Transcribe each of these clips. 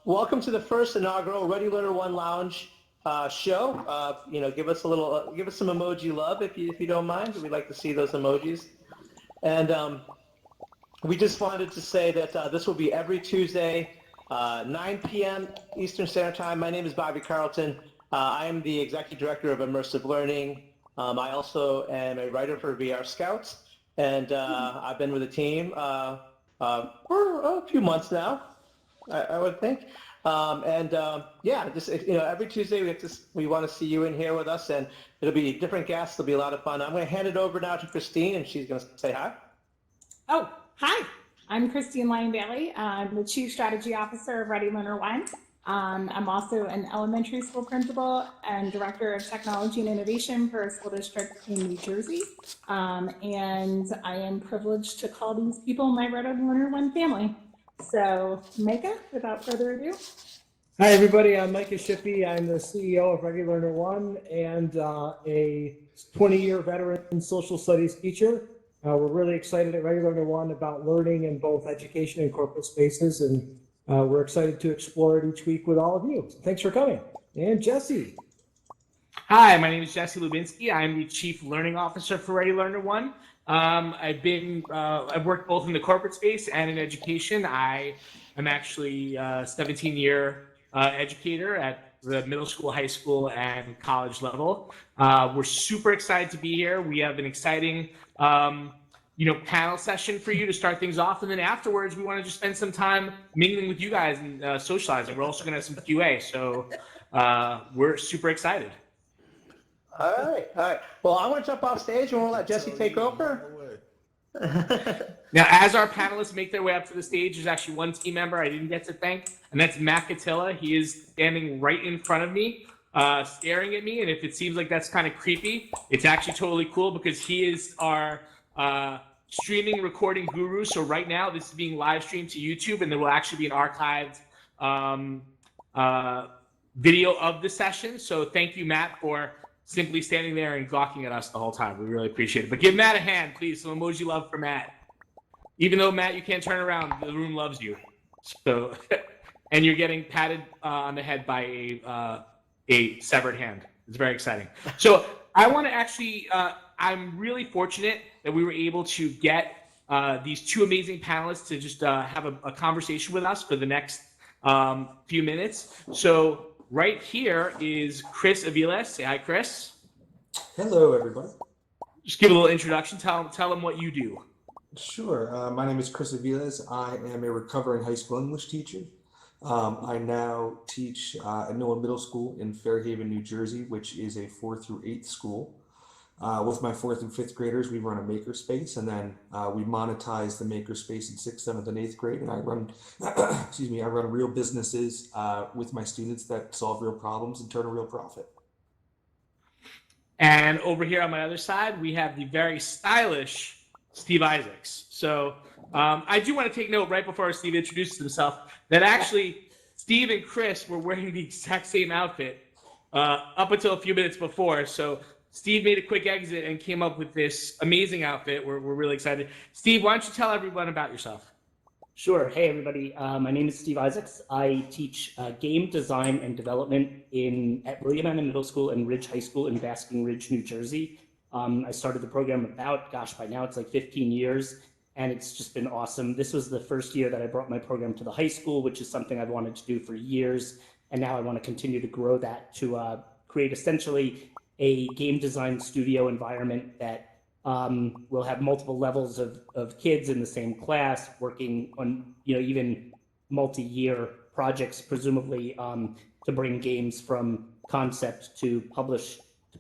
welcome to the first inaugural Ready Learner One Lounge show. Give us some emoji love if you don't mind. We'd like to see those emojis. And we just wanted to say that this will be every Tuesday, 9 p.m. Eastern Standard Time. My name is Bobby Carlton. I am the Executive Director of Immersive Learning. I also am a writer for VR Scouts, and I've been with the team for a few months now, I would think. Every Tuesday we want to see you in here with us, and it'll be different guests. It'll be a lot of fun. I'm going to hand it over now to Christine, and she's going to say hi. Oh, hi. I'm Christine Lyon-Bailey. I'm the Chief Strategy Officer of Ready Learner One. I'm also an elementary school principal and Director of Technology and Innovation for a school district in New Jersey. And I am privileged to call these people my Ready Learner One family. So, Micah, without further ado. Hi, everybody. I'm Micah Shippey. I'm the CEO of Ready Learner One and a 20-year veteran social studies teacher. We're really excited at Ready Learner One about learning in both education and corporate spaces, and we're excited to explore it each week with all of you. So thanks for coming. And Jesse. Hi, my name is Jesse Lubinsky. I'm the Chief Learning Officer for Ready Learner One. I've worked both in the corporate space and in education. I am actually a 17-year educator at the middle school, high school, and college level. We're super excited to be here. We have an exciting panel session for you to start things off, and then afterwards we want to just spend some time mingling with you guys and socializing. We're also going to have some QA, so we're super excited. All right. Well, I want to jump off stage and we'll let Jesse take over. Now, as our panelists make their way up to the stage, there's actually one team member I didn't get to thank, and that's Matt Catilla. He is standing right in front of me, staring at me, and if it seems like that's kind of creepy, it's actually totally cool because he is our streaming recording guru. So right now, this is being live streamed to YouTube, and there will actually be an archived video of the session. So thank you, Matt, for simply standing there and gawking at us the whole time. We really appreciate it. But give Matt a hand, please. Some emoji love for Matt. Even though, Matt, you can't turn around, the room loves you. So, and you're getting patted on the head by a severed hand. It's very exciting. So I want to actually, I'm really fortunate that we were able to get these two amazing panelists to just have a conversation with us for the next few minutes. So right here is Chris Aviles. Say hi, Chris. Hello, everybody. Just give a little introduction. Tell them what you do. Sure. My name is Chris Aviles. I am a recovering high school English teacher. I now teach at Noah Middle School in Fairhaven, New Jersey, which is a 4th through 8th school. With my 4th and 5th graders, we run a makerspace, and then we monetize the makerspace in 6th, 7th, and 8th grade. And I run, I run real businesses with my students that solve real problems and turn a real profit. And over here on my other side, we have the very stylish Steve Isaacs. So I do want to take note right before Steve introduces himself that actually Steve and Chris were wearing the exact same outfit up until a few minutes before. So Steve made a quick exit and came up with this amazing outfit. We're really excited. Steve, why don't you tell everyone about yourself? Sure. Hey, everybody. My name is Steve Isaacs. I teach game design and development at William Anna Middle School and Ridge High School in Basking Ridge, New Jersey. I started the program by now it's like 15 years, and it's just been awesome. This was the first year that I brought my program to the high school, which is something I've wanted to do for years, and now I want to continue to grow that to create essentially a game design studio environment that will have multiple levels of kids in the same class working on even multi-year projects, presumably to bring games from concept to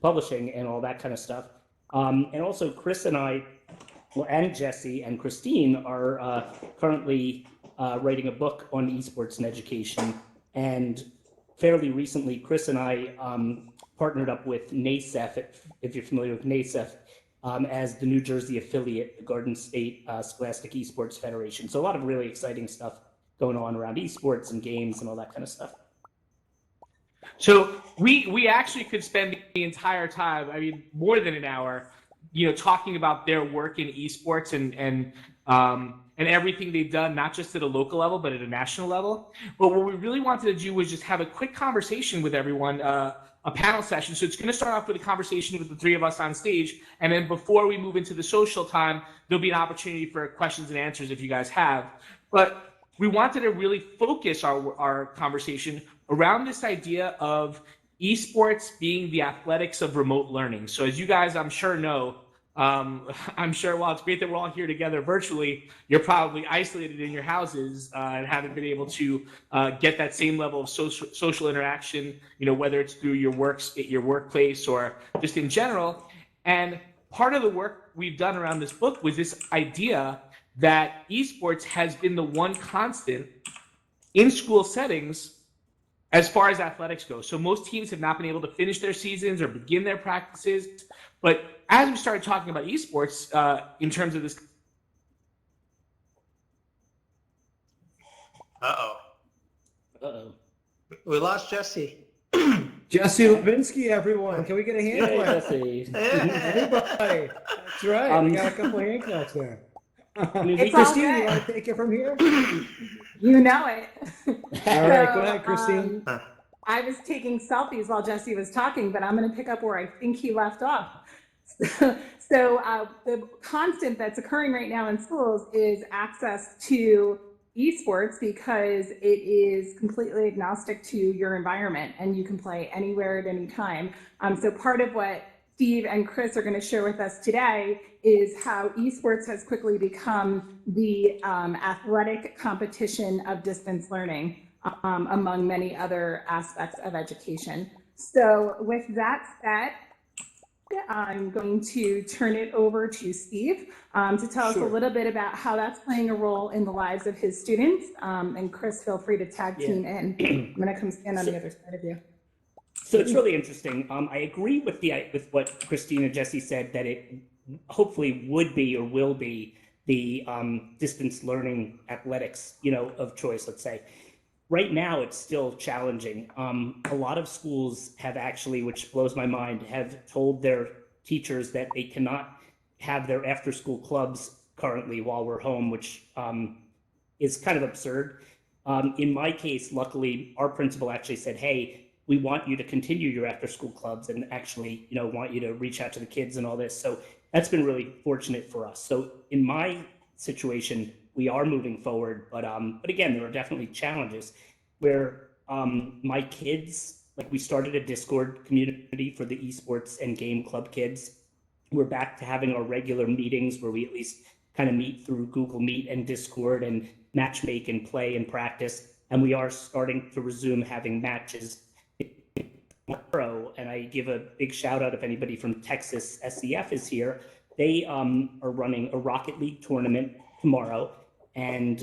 publishing and all that kind of stuff. And also Chris and I, and Jesse and Christine are currently writing a book on esports and education. And fairly recently, Chris and I partnered up with NASEF, if you're familiar with NASEF, as the New Jersey affiliate, the Garden State Scholastic Esports Federation. So a lot of really exciting stuff going on around esports and games and all that kind of stuff. So we actually could spend the entire time, I mean, more than an hour, talking about their work in esports and and everything they've done, not just at a local level, but at a national level. But what we really wanted to do was just have a quick conversation with everyone, a panel session. So it's going to start off with a conversation with the three of us on stage. And then before we move into the social time, there'll be an opportunity for questions and answers if you guys have. But we wanted to really focus our conversation around this idea of esports being the athletics of remote learning. So as you guys, I'm sure know, I'm sure while it's great that we're all here together virtually, you're probably isolated in your houses and haven't been able to get that same level of social interaction, whether it's through your workplace or just in general. And part of the work we've done around this book was this idea that esports has been the one constant in school settings as far as athletics go. So most teams have not been able to finish their seasons or begin their practices. But as we started talking about esports in terms of this. Uh-oh. We lost Jesse. Jesse Lubinsky, everyone. Can we get a hand Yay, clap? Jesse. Everybody. That's right. We got a couple of hand claps there. It's Christine, all you good. want to take it from here? You know it. All right, go ahead, Christine. I was taking selfies while Jesse was talking, but I'm going to pick up where I think he left off. So the constant that's occurring right now in schools is access to esports because it is completely agnostic to your environment and you can play anywhere at any time. So part of what Steve and Chris are going to share with us today is how esports has quickly become the athletic competition of distance learning among many other aspects of education. So with that said, I'm going to turn it over to Steve to tell us a little bit about how that's playing a role in the lives of his students. And Chris, feel free to tag team in. I'm going to come stand on the other side of you. So it's really interesting. I agree with what Christine and Jesse said, that it hopefully would be or will be the distance learning athletics, of choice, let's say. Right now, it's still challenging. A lot of schools have actually, which blows my mind, have told their teachers that they cannot have their after-school clubs currently while we're home, which is kind of absurd. In my case, luckily, our principal actually said, hey, we want you to continue your after-school clubs and actually, want you to reach out to the kids and all this. So that's been really fortunate for us. So in my situation, we are moving forward, but again, there are definitely challenges where my kids, like we started a Discord community for the esports and game club kids. We're back to having our regular meetings where we at least kind of meet through Google Meet and Discord and match make and play and practice. And we are starting to resume having matches tomorrow. And I give a big shout out if anybody from Texas SCF is here. They are running a Rocket League tournament tomorrow. And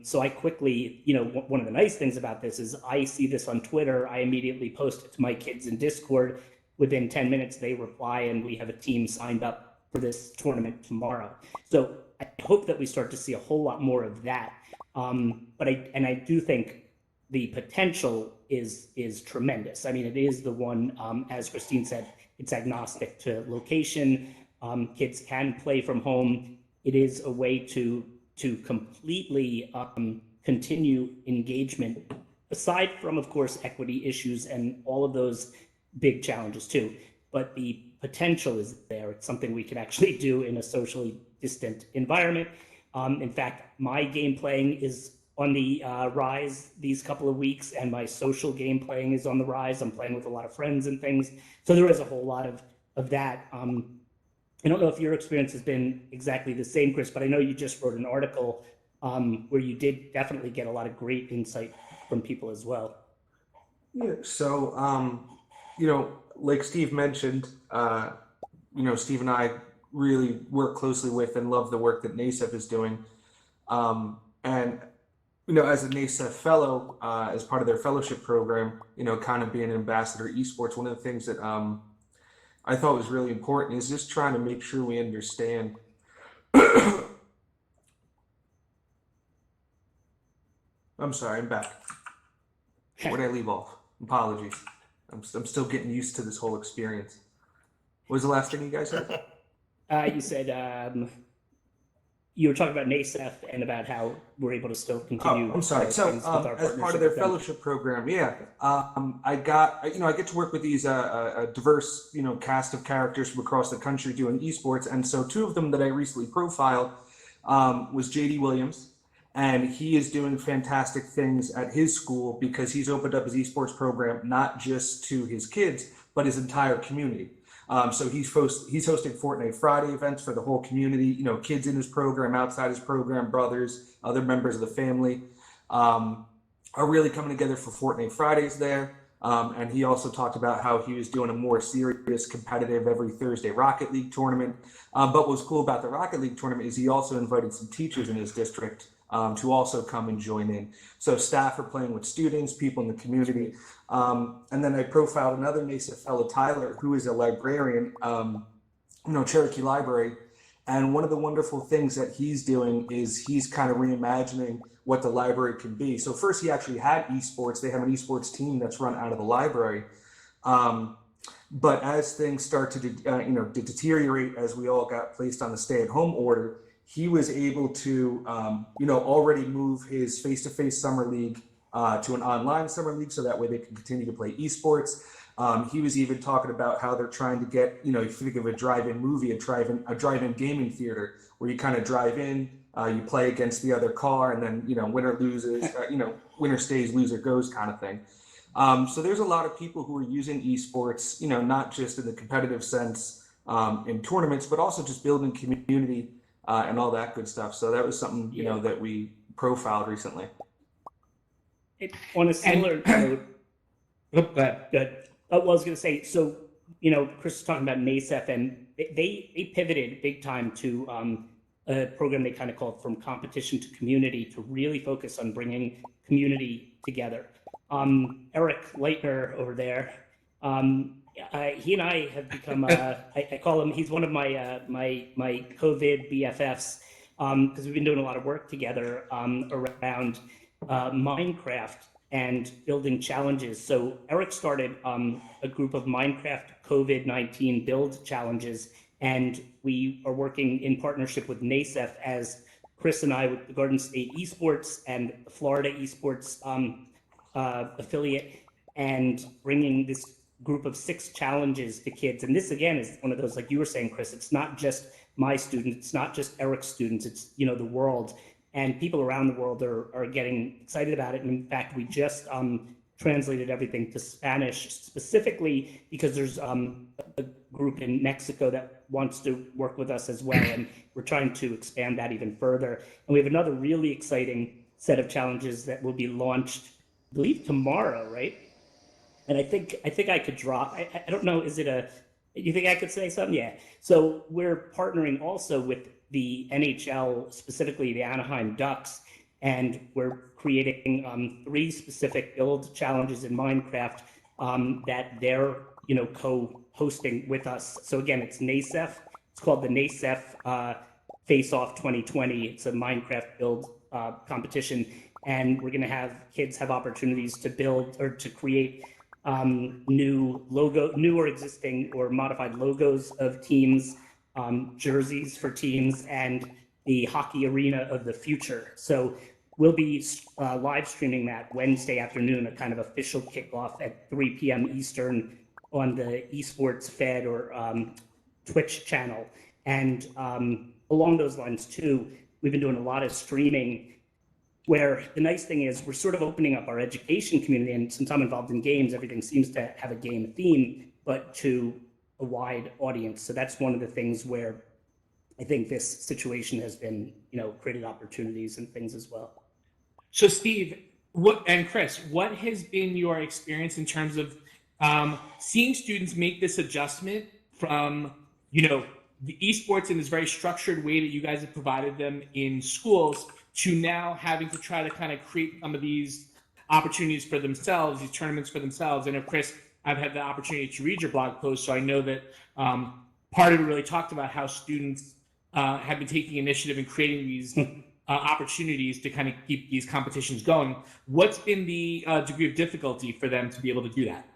so I quickly, one of the nice things about this is I see this on Twitter. I immediately post it to my kids in Discord. Within 10 minutes, they reply, and we have a team signed up for this tournament tomorrow. So I hope that we start to see a whole lot more of that. But I do think the potential is tremendous. I mean, it is the one, as Christine said, it's agnostic to location. Kids can play from home. It is a way to completely continue engagement, aside from, of course, equity issues and all of those big challenges too. But the potential is there. It's something we can actually do in a socially distant environment. In fact, my game playing is on the rise these couple of weeks, and my social game playing is on the rise. I'm playing with a lot of friends and things. So there is a whole lot of that. I don't know if your experience has been exactly the same, Chris, but I know you just wrote an article where you did definitely get a lot of great insight from people as well. Yeah, so, like Steve mentioned, Steve and I really work closely with and love the work that NASEF is doing. And, as a NASEF fellow, as part of their fellowship program, kind of being an ambassador esports, one of the things that I thought was really important is just trying to make sure we understand I'm sorry, I'm back. Where did I leave off? Apologies. I'm still getting used to this whole experience. What was the last thing you guys said? You said you were talking about NASEF and about how we're able to still continue. Oh, I'm sorry. So, things with our as part partnership of their with them. fellowship program, I get to work with these a diverse, cast of characters from across the country doing esports, and so two of them that I recently profiled was JD Williams, and he is doing fantastic things at his school because he's opened up his esports program not just to his kids, but his entire community. So he's hosting Fortnite Friday events for the whole community, kids in his program, outside his program, brothers, other members of the family, are really coming together for Fortnite Fridays there. And he also talked about how he was doing a more serious competitive every Thursday Rocket League tournament. But what's cool about the Rocket League tournament is he also invited some teachers in his district to also come and join in. So staff are playing with students, people in the community. And then I profiled another NASEF fellow, Tyler, who is a librarian, Cherokee Library. And one of the wonderful things that he's doing is he's kind of reimagining what the library can be. So first he actually had esports. They have an esports team that's run out of the library. But as things start to deteriorate, as we all got placed on the stay-at-home order, he was able to, already move his face-to-face summer league to an online summer league, so that way they can continue to play esports. He was even talking about how they're trying to get, if you think of a drive-in movie, a drive-in gaming theater, where you kind of drive in, you play against the other car, and then, winner loses, winner stays, loser goes kind of thing. So there's a lot of people who are using esports, not just in the competitive sense in tournaments, but also just building community and all that good stuff. So that was something, that we profiled recently. On a similar note, good. I was going to say, so, Chris was talking about NASEF, and they pivoted big time to a program they kind of called From Competition to Community to really focus on bringing community together. Eric Leitner over there, he and I have become, I call him, he's one of my my COVID BFFs, because we've been doing a lot of work together around Minecraft and building challenges. So Eric started a group of Minecraft COVID-19 build challenges, and we are working in partnership with NASEF as Chris and I with the Garden State Esports and the Florida Esports affiliate, and bringing this group of 6 challenges to kids. And this, again, is one of those, like you were saying, Chris, it's not just my students, it's not just Eric's students, it's, the world. And people around the world are getting excited about it. And in fact, we just translated everything to Spanish specifically because there's a group in Mexico that wants to work with us as well. And we're trying to expand that even further. And we have another really exciting set of challenges that will be launched, I believe, tomorrow, right? And I think I could drop, I don't know, you think I could say something? Yeah. So we're partnering also with the NHL, specifically the Anaheim Ducks, and we're creating 3 specific build challenges in Minecraft that they're co-hosting with us. So again, it's NASEF. It's called the NASEF Face Off 2020. It's a Minecraft build competition, and we're going to have kids have opportunities to build or to create new or existing or modified logos of teams, jerseys for teams, and the hockey arena of the future. So we'll be live streaming that Wednesday afternoon, a kind of official kickoff at 3 p.m. Eastern on the Esports Fed or Twitch channel. And along those lines too, we've been doing a lot of streaming, where the nice thing is we're sort of opening up our education community. And since I'm involved in games, everything seems to have a game theme, but to a wide audience. So that's one of the things where I think this situation has been, created opportunities and things as well. So Steve, and Chris, what has been your experience in terms of seeing students make this adjustment from, the esports in this very structured way that you guys have provided them in schools to now having to try to kind of create some of these opportunities for themselves, these tournaments for themselves? And Chris, I've had the opportunity to read your blog post, so I know that part of it really talked about how students have been taking initiative in creating these opportunities to kind of keep these competitions going. What's been the degree of difficulty for them to be able to do that?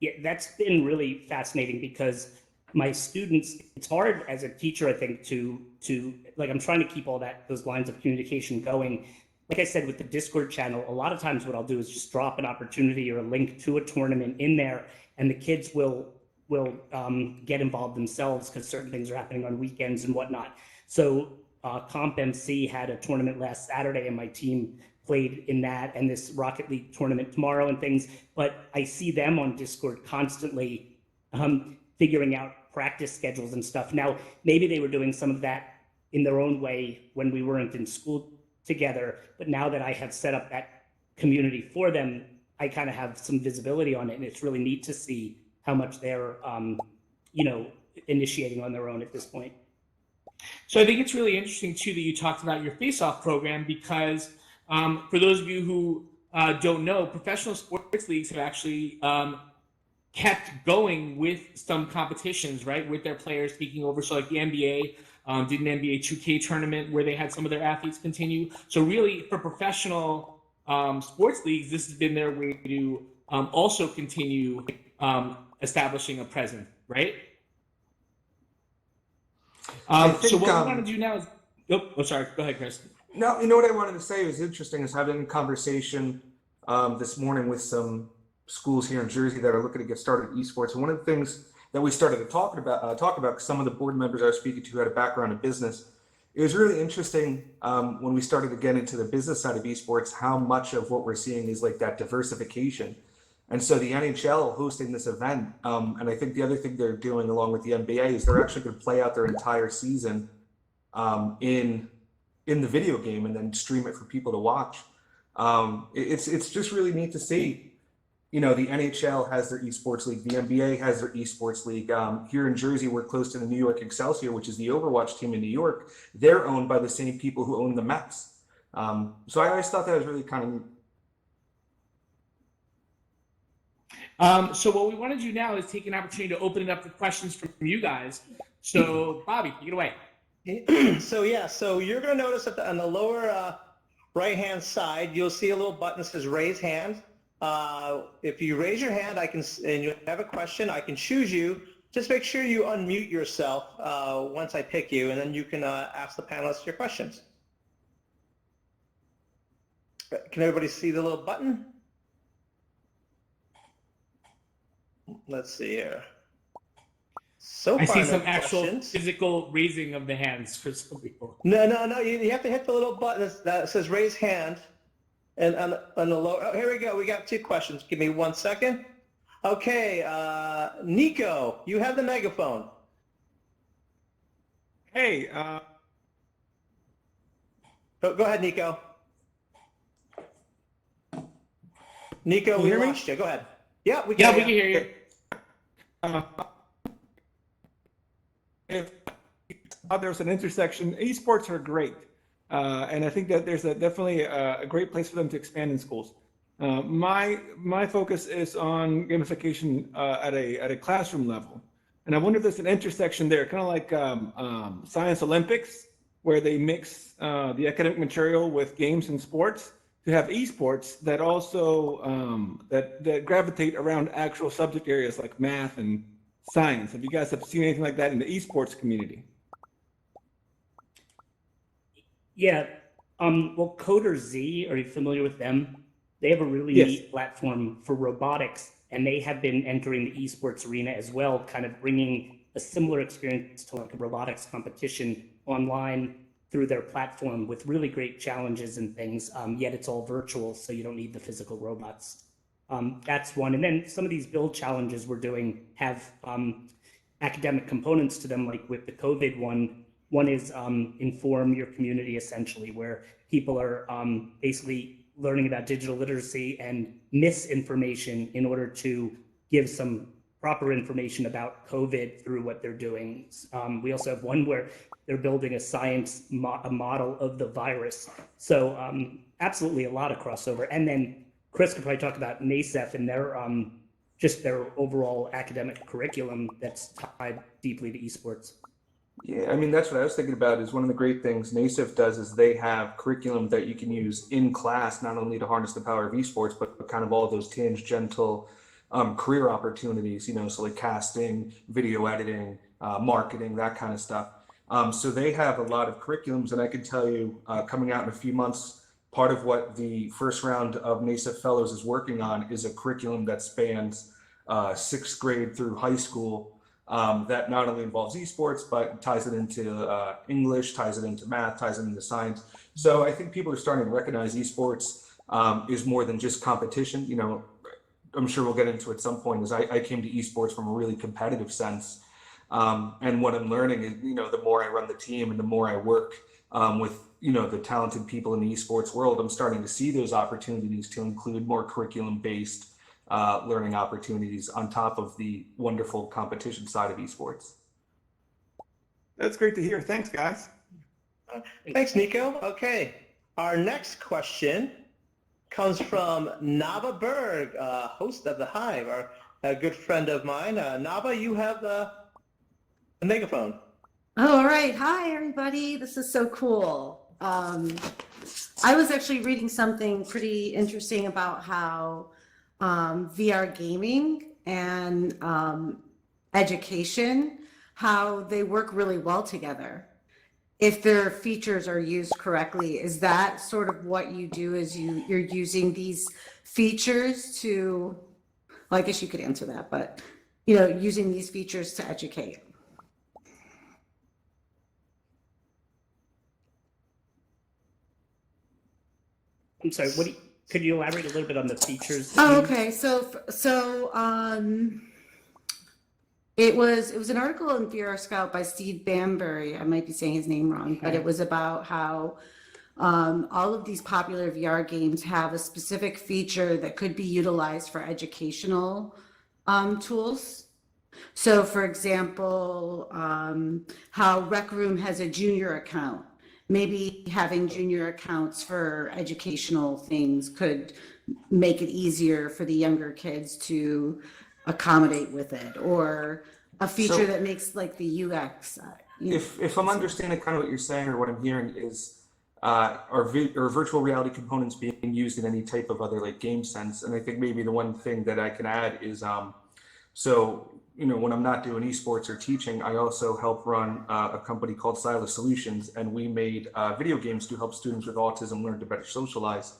Yeah, that's been really fascinating because my students, it's hard as a teacher, I think, to like, I'm trying to keep all those lines of communication going. Like I said, with the Discord channel, a lot of times what I'll do is just drop an opportunity or a link to a tournament in there, and the kids will get involved themselves because certain things are happening on weekends and whatnot. So Comp MC had a tournament last Saturday, and my team played in that, and this Rocket League tournament tomorrow and things. But I see them on Discord constantly figuring out practice schedules and stuff. Now, maybe they were doing some of that in their own way when we weren't in school together, but now that I have set up that community for them, I kind of have some visibility on it, and it's really neat to see how much they're, initiating on their own at this point. So I think it's really interesting too that you talked about your face-off program, because for those of you who don't know, professional sports leagues have actually kept going with some competitions, right, with their players taking over. So like the NBA did an NBA 2K tournament where they had some of their athletes continue. So really, for professional sports leagues, this has been their way to also continue establishing a presence, right? So what we want to do now is, sorry, go ahead, Chris. No, you know what I wanted to say was interesting is having a conversation this morning with some schools here in Jersey that are looking to get started in esports. And one of the things that we started to talk about, because some of the board members I was speaking to had a background in business, it was really interesting when we started to get into the business side of esports, how much of what we're seeing is like that diversification. And so the NHL hosting this event, and I think the other thing they're doing along with the NBA is they're actually going to play out their entire season in the video game and then stream it for people to watch. It's just really neat to see. You know, the NHL has their esports league, the NBA has their esports league. Here in Jersey, we're close to the New York Excelsior, which is the Overwatch team in New York. They're owned by the same people who own the Mets. So I always thought that was really kind of neat. So what we want to do now is take an opportunity to open it up for questions from you guys. So Bobby, take it away. So you're going to notice that on the lower right-hand side, you'll see a little button that says raise hand. If you raise your hand, and you have a question, I can choose you. Just make sure you unmute yourself once I pick you, and then you can ask the panelists your questions. Can everybody see the little button? Let's see here. So I far, see no some actual questions. physical raising of the hands for some people. No. You have to hit the little button that says raise hand. And on the lower, oh, here we go. We got 2 questions. Give me 1 second. Okay, Nico, you have the megaphone. Hey, Go ahead, Nico. Nico, Can we you hear me? lost you. Go ahead. Yeah, we can. Yeah, we can hear you. If there's an intersection, esports are great. And I think that there's definitely a great place for them to expand in schools. My focus is on gamification at a classroom level. And I wonder if there's an intersection there, kind of like Science Olympics, where they mix the academic material with games and sports, to have esports that also that gravitate around actual subject areas like math and science. Have you guys seen anything like that in the esports community? Yeah. Well, Coder Z, are you familiar with them? They have a really Yes. neat platform for robotics, and they have been entering the esports arena as well, kind of bringing a similar experience to like a robotics competition online through their platform with really great challenges and things, yet it's all virtual, so you don't need the physical robots. That's one. And then some of these build challenges we're doing have academic components to them, like with the COVID one. One is inform your community, essentially, where people are basically learning about digital literacy and misinformation in order to give some proper information about COVID through what they're doing. We also have one where they're building a model of the virus. So absolutely a lot of crossover. And then Chris could probably talk about NASEF and their just their overall academic curriculum that's tied deeply to esports. Yeah, I mean, that's what I was thinking about is one of the great things NASEF does is they have curriculum that you can use in class, not only to harness the power of esports, but kind of all those tangential career opportunities, so like casting, video editing, marketing, that kind of stuff. So they have a lot of curriculums, and I can tell you, coming out in a few months, part of what the first round of NASEF Fellows is working on is a curriculum that spans 6th grade through high school, that not only involves esports, but ties it into English, ties it into math, ties it into science. So I think people are starting to recognize esports is more than just competition. I'm sure we'll get into it at some point, is I came to esports from a really competitive sense. And what I'm learning is, the more I run the team and the more I work with, the talented people in the esports world, I'm starting to see those opportunities to include more curriculum-based learning opportunities on top of the wonderful competition side of esports. That's great to hear. Thanks, guys. Thanks, Nico. Okay, our next question comes from Nava Berg, host of The Hive, a good friend of mine. Nava, you have the megaphone. Oh, all right. Hi, everybody. This is so cool. I was actually reading something pretty interesting about how VR gaming and education, how they work really well together if their features are used correctly. Is that sort of what you do, is you're using these features to, well, I guess you could answer that, but using these features to educate? I'm sorry, could you elaborate a little bit on the features? Oh, okay. So it was an article in VR Scout by Steve Bambury. I might be saying his name wrong, but it was about how all of these popular VR games have a specific feature that could be utilized for educational tools. So, for example, how Rec Room has a junior account. Maybe having junior accounts for educational things could make it easier for the younger kids to accommodate with it, or a feature that makes like the UX. If I'm understanding kind of what you're saying, or what I'm hearing is, are virtual reality components being used in any type of other like game sense? And I think maybe the one thing that I can add is, when I'm not doing esports or teaching, I also help run a company called Silas Solutions, and we made video games to help students with autism learn to better socialize.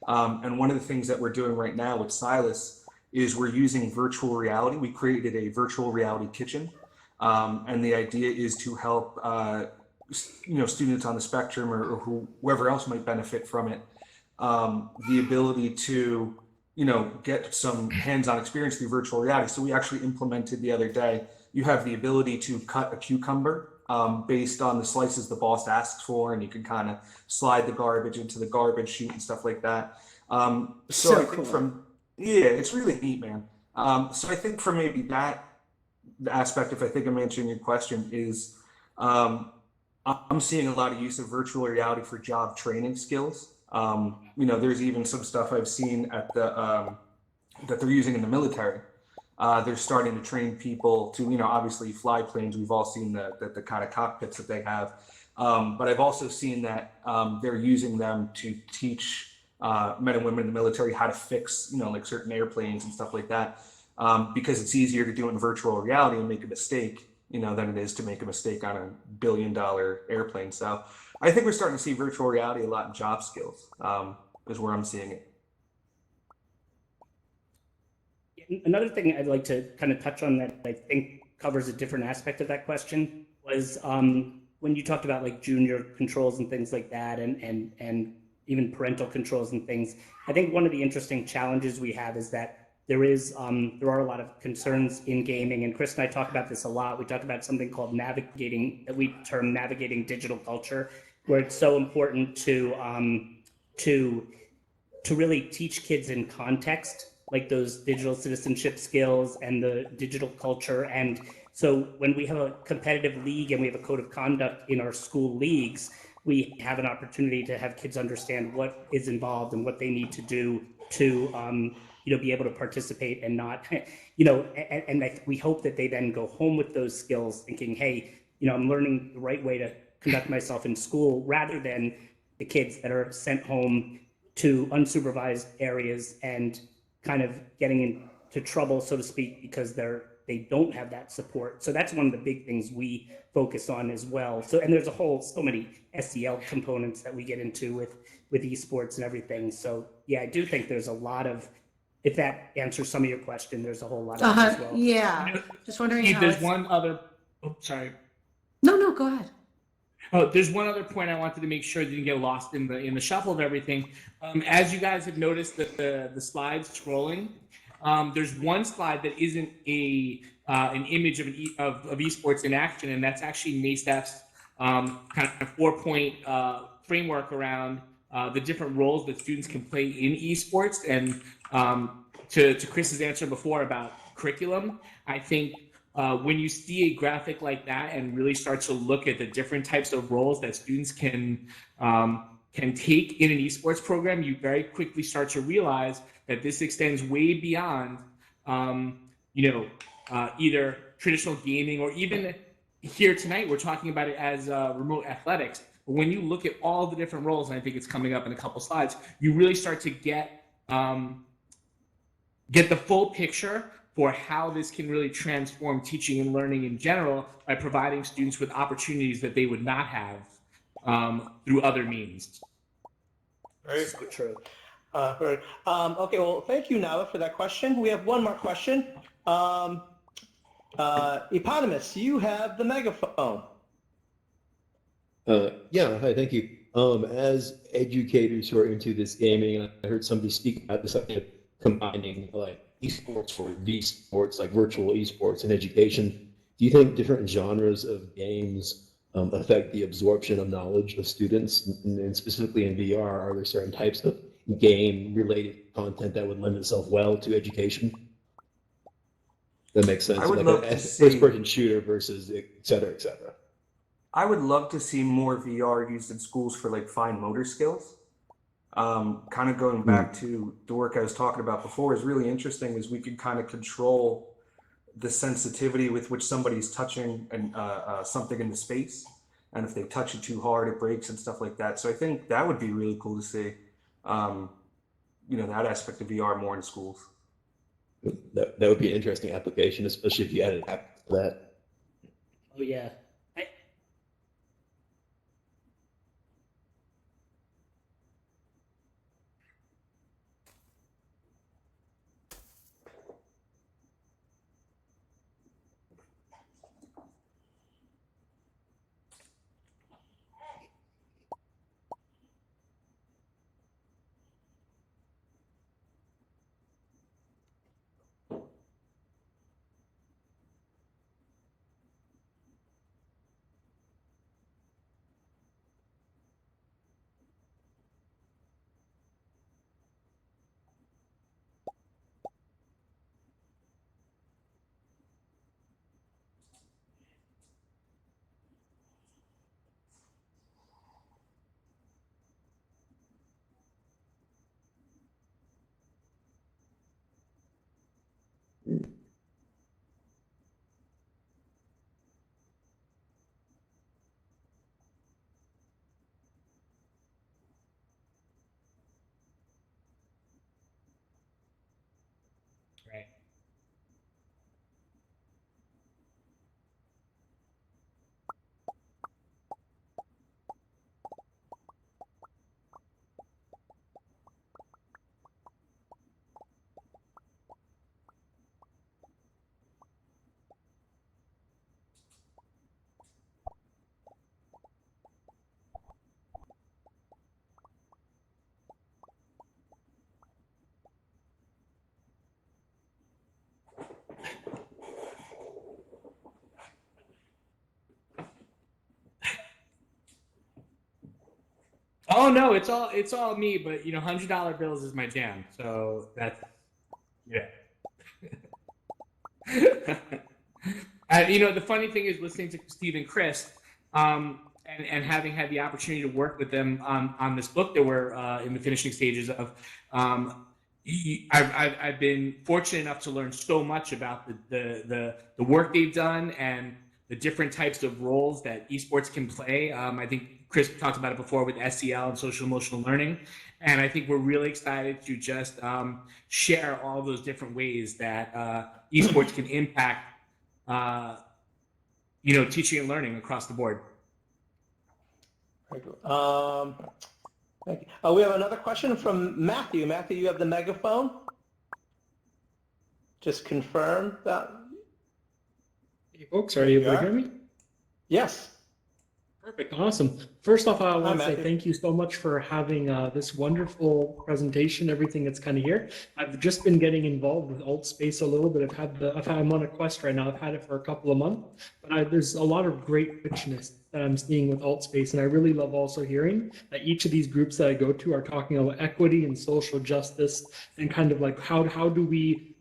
And one of the things that we're doing right now with Silas is we're using virtual reality. We created a virtual reality kitchen, and the idea is to help students on the spectrum or whoever else might benefit from it, the ability to get some hands-on experience through virtual reality. So we actually implemented the other day, you have the ability to cut a cucumber based on the slices the boss asks for, and you can kind of slide the garbage into the garbage chute and stuff like that. So I think cool. it's really neat, man. So I think from maybe that aspect, if I think I'm answering your question, is I'm seeing a lot of use of virtual reality for job training skills. There's even some stuff I've seen at the that they're using in the military. They're starting to train people to, obviously fly planes. We've all seen the kind of cockpits that they have. But I've also seen that they're using them to teach men and women in the military how to fix, like certain airplanes and stuff like that. Because it's easier to do it in virtual reality and make a mistake, than it is to make a mistake on $1 billion airplane. So I think we're starting to see virtual reality a lot in job skills, is where I'm seeing it. Another thing I'd like to kind of touch on that I think covers a different aspect of that question was when you talked about like junior controls and things like that, and even parental controls and things. I think one of the interesting challenges we have is that there are a lot of concerns in gaming, and Chris and I talk about this a lot. We talk about something called navigating digital culture, where it's so important to really teach kids in context, like those digital citizenship skills and the digital culture. And so when we have a competitive league and we have a code of conduct in our school leagues, we have an opportunity to have kids understand what is involved and what they need to do to be able to participate and not, we hope that they then go home with those skills thinking, hey, I'm learning the right way to conduct myself in school, rather than the kids that are sent home to unsupervised areas and kind of getting trouble, so to speak, because they don't have that support. So that's one of the big things we focus on as well. So, and there's so many SEL components that we get into with esports and everything. So yeah, I do think there's a lot of, if that answers some of your question, there's a whole lot of it as well. Yeah. Just wondering Steve, how there's it's... one other. Oh, sorry. No, go ahead. Oh, there's one other point I wanted to make sure didn't get lost in the shuffle of everything. As you guys have noticed, that the slides scrolling, there's one slide that isn't an image of esports in action, and that's actually NASTF's kind of 4-point framework around the different roles that students can play in esports. And to Chris's answer before about curriculum, I think when you see a graphic like that and really start to look at the different types of roles that students can take in an esports program, you very quickly start to realize that this extends way beyond, either traditional gaming, or even here tonight, we're talking about it as remote athletics. But when you look at all the different roles, and I think it's coming up in a couple slides, you really start to get the full picture for how this can really transform teaching and learning in general by providing students with opportunities that they would not have through other means. Very So true. Okay, well, thank you, Nava, for that question. We have one more question. Eponymous, you have the megaphone. Yeah, hi, thank you. As educators who are into this gaming, I heard somebody speak about this idea of combining like esports or V-sports, like virtual esports and education. Do you think different genres of games affect the absorption of knowledge of students? And specifically in VR, are there certain types of game-related content that would lend itself well to education? That makes sense. I would like love a to see first-person shooter versus et cetera, et cetera. I would love to see more VR used in schools for like fine motor skills. Kind of going back to the work I was talking about before is really interesting, is we could kind of control the sensitivity with which somebody's touching something in the space. And if they touch it too hard, it breaks and stuff like that. So I think that would be really cool to see, that aspect of VR more in schools. That would be an interesting application, especially if you added an app to that. Oh yeah. Right. Oh no, it's all me, but $100 bills is my jam. So that's yeah. The funny thing is listening to Steve and Chris, and having had the opportunity to work with them on this book that we're in the finishing stages of. I've been fortunate enough to learn so much about the work they've done and the different types of roles that esports can play. I think Chris talked about it before with SEL and social emotional learning. And I think we're really excited to just share all those different ways that esports can impact, teaching and learning across the board. Thank you. We have another question from Matthew. Matthew, you have the megaphone. Just confirm that. Hey folks, are you able to hear me? Yes. Perfect, awesome. First off, I want to say Matthew. thank you so much for having this wonderful presentation, everything that's kind of here. I've just been getting involved with AltspaceVR a little bit. I'm on a quest right now. I've had it for a couple of months, but there's a lot of great richness that I'm seeing with AltspaceVR, and I really love also hearing that each of these groups that I go to are talking about equity and social justice and kind of like how do we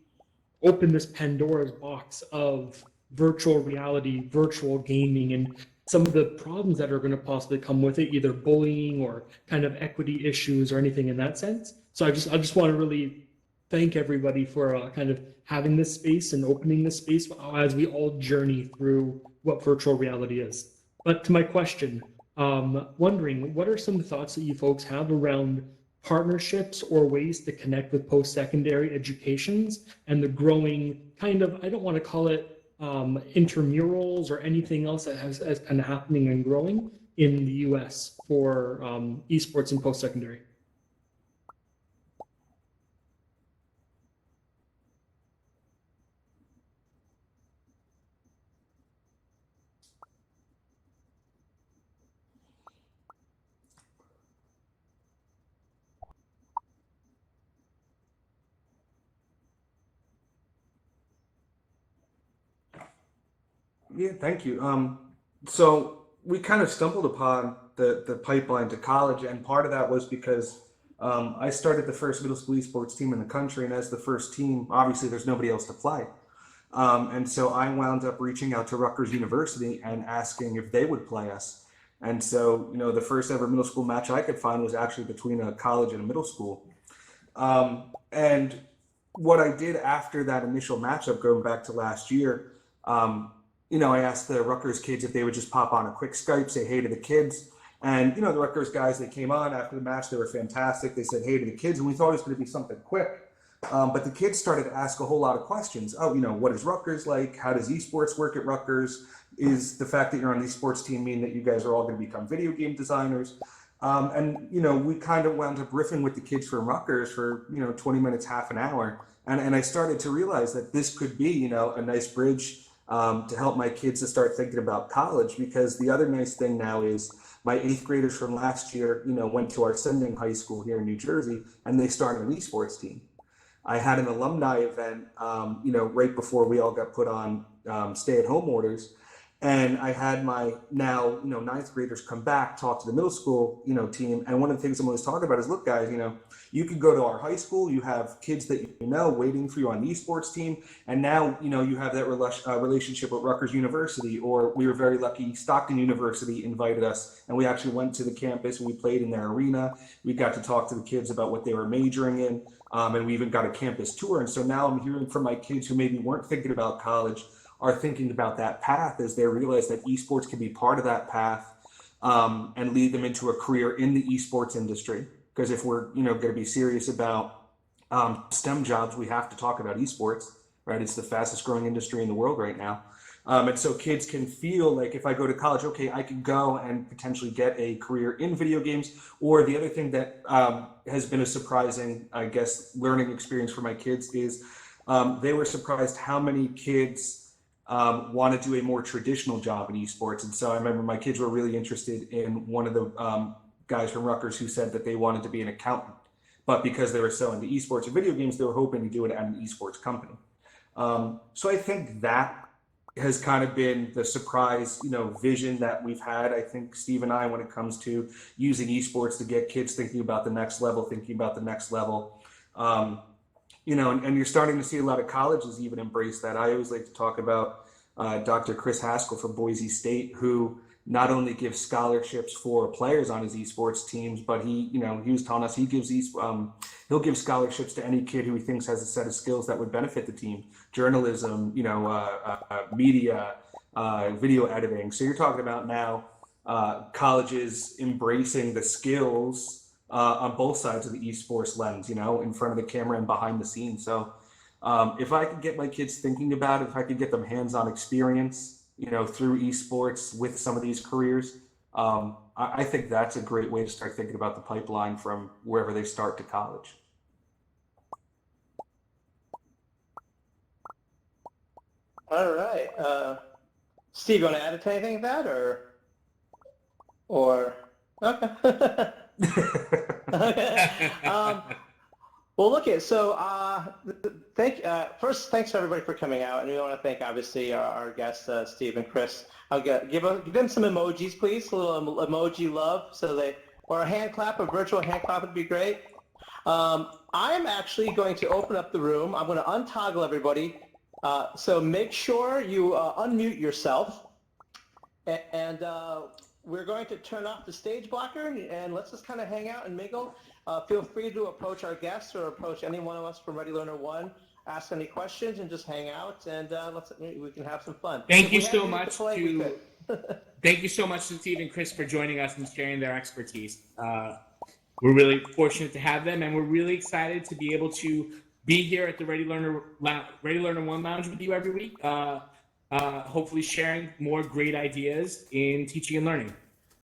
open this Pandora's box of virtual reality, virtual gaming, and some of the problems that are going to possibly come with it, either bullying or kind of equity issues or anything in that sense. So I just want to really thank everybody for kind of having this space and opening this space as we all journey through what virtual reality is. But to my question, wondering what are some thoughts that you folks have around partnerships or ways to connect with post-secondary educations and the growing kind of, I don't want to call it intramurals or anything else that has kind of happening and growing in the US for esports and post-secondary? Yeah, thank you. So we kind of stumbled upon the pipeline to college, and part of that was because I started the first middle school esports team in the country, and as the first team, obviously there's nobody else to play. And so I wound up reaching out to Rutgers University and asking if they would play us. And so, the first ever middle school match I could find was actually between a college and a middle school. And what I did after that initial matchup, going back to last year, I asked the Rutgers kids if they would just pop on a quick Skype, say hey to the kids. And, the Rutgers guys, they came on after the match. They were fantastic. They said hey to the kids, and we thought it was going to be something quick. But the kids started to ask a whole lot of questions. Oh, what is Rutgers like? How does esports work at Rutgers? Is the fact that you're on the esports team mean that you guys are all going to become video game designers? And we kind of wound up riffing with the kids from Rutgers for, 20 minutes, half an hour. And I started to realize that this could be, a nice bridge to help my kids to start thinking about college, because the other nice thing now is my 8th graders from last year, went to our sending high school here in New Jersey, and they started an esports team. I had an alumni event, right before we all got put on stay-at-home orders, and I had my now, 9th graders come back, talk to the middle school, team. And one of the things I'm always talking about is, look, guys, you could go to our high school, you have kids that waiting for you on the esports team, and now, you have that relationship with Rutgers University, or we were very lucky, Stockton University invited us, and we actually went to the campus and we played in their arena. We got to talk to the kids about what they were majoring in, and we even got a campus tour. And so now I'm hearing from my kids who maybe weren't thinking about college, are thinking about that path as they realize that esports can be part of that path, and lead them into a career in the esports industry. Because if we're going to be serious about STEM jobs, we have to talk about esports, right? It's the fastest growing industry in the world right now. And so kids can feel like, if I go to college, okay, I can go and potentially get a career in video games. Or the other thing that has been a surprising, I guess, learning experience for my kids is they were surprised how many kids want to do a more traditional job in esports. And so I remember my kids were really interested in one of the guys from Rutgers who said that they wanted to be an accountant, but because they were so into esports and video games, they were hoping to do it at an esports company. So I think that has kind of been the surprise, vision that we've had. I think Steve and I, when it comes to using esports to get kids thinking about the next level, and you're starting to see a lot of colleges even embrace that. I always like to talk about Dr. Chris Haskell from Boise State, who not only gives scholarships for players on his esports teams, but he was telling us he'll give scholarships to any kid who he thinks has a set of skills that would benefit the team: journalism, media, video editing. So you're talking about now, colleges embracing the skills on both sides of the esports lens, you know, in front of the camera and behind the scenes. So if I could get my kids thinking about it, if I could get them hands-on experience, you know, through esports with some of these careers, I think that's a great way to start thinking about the pipeline from wherever they start to college. All right. Steve, you want to add to anything of that, or okay? Okay. Well, look it. So, thanks everybody for coming out, and we want to thank obviously our guests, Steve and Chris. I'll give them some emojis, please. A little emoji love, or a hand clap, a virtual hand clap would be great. I'm actually going to open up the room. I'm going to untoggle everybody. So make sure you unmute yourself, and we're going to turn off the stage blocker, and let's just kind of hang out and mingle. Feel free to approach our guests or approach any one of us from Ready Learner One, ask any questions, and just hang out, and we can have some fun. Thank you so much to Steve and Chris for joining us and sharing their expertise. We're really fortunate to have them, and we're really excited to be able to be here at the Ready Learner One Lounge with you every week, hopefully sharing more great ideas in teaching and learning.